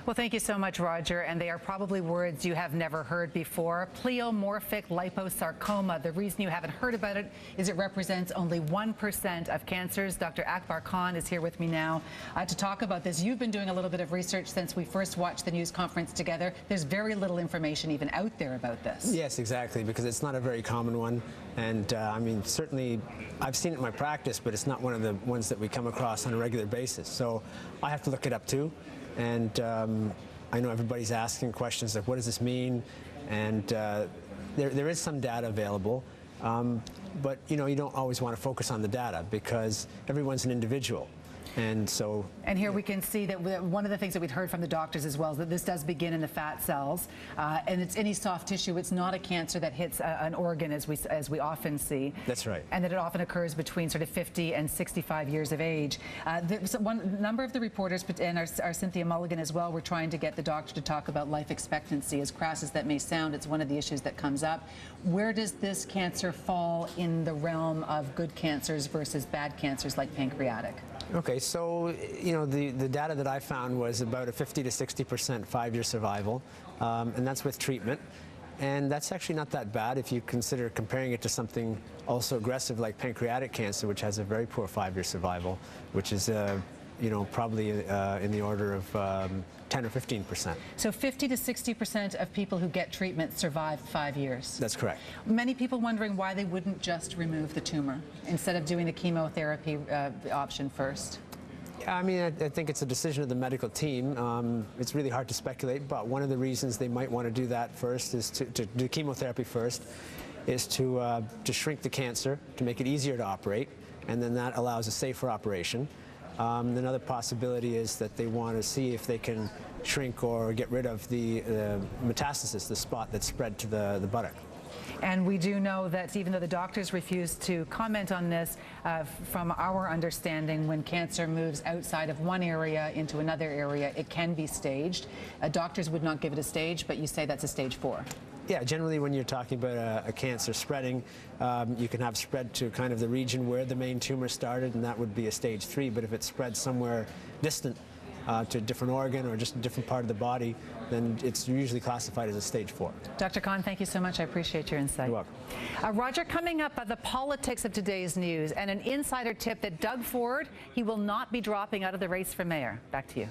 Well, thank you so much, Roger. And they are probably words you have never heard before. Pleomorphic liposarcoma. The reason you haven't heard about it is it represents only 1% of cancers. Dr. Akbar Khan is here with me now to talk about this. You've been doing a little bit of research since we first watched the news conference together. There's very little information even out there about this. Yes, exactly, because it's not a very common one. And I mean, certainly I've seen it in my practice, but it's not one of the ones that we come across on a regular basis. So I have to look it up too. And I know everybody's asking questions like, what does this mean? And there is some data available, but you don't always want to focus on the data because everyone's an individual. And here we can see that one of the things that we'd heard from the doctors as well is that this does begin in the fat cells, and it's any soft tissue. It's not a cancer that hits an organ as we often see. That's right. And that it often occurs between sort of 50 and 65 years of age. One number of the reporters, and our Cynthia Mulligan as well, were trying to get the doctor to talk about life expectancy. As crass as that may sound, it's one of the issues that comes up. Where does this cancer fall in the realm of good cancers versus bad cancers like pancreatic? Okay, so the data that I found was about a 50 to 60% 5-year survival, and that's with treatment. And that's actually not that bad if you consider comparing it to something also aggressive like pancreatic cancer, which has a very poor 5-year survival, which is probably in the order of 10 or 15%. So 50 to 60% of people who get treatment survive 5 years. That's correct. Many people wondering why they wouldn't just remove the tumor instead of doing the chemotherapy option first. I mean, I think it's a decision of the medical team. It's really hard to speculate, but one of the reasons they might want to do that first is to do chemotherapy first, is to shrink the cancer, to make it easier to operate, and then that allows a safer operation. Another possibility is that they want to see if they can shrink or get rid of the metastasis, the spot that's spread to the buttock. And we do know that even though the doctors refuse to comment on this, from our understanding, when cancer moves outside of one area into another area, it can be staged. Doctors would not give it a stage, but you say that's a stage 4. Yeah, generally when you're talking about a cancer spreading, you can have spread to kind of the region where the main tumor started, and that would be a stage 3. But if it spreads somewhere distant to a different organ or just a different part of the body, then it's usually classified as a stage 4. Dr. Khan, thank you so much. I appreciate your insight. You're welcome. Roger, coming up, the politics of today's news and an insider tip that Doug Ford, he will not be dropping out of the race for mayor. Back to you.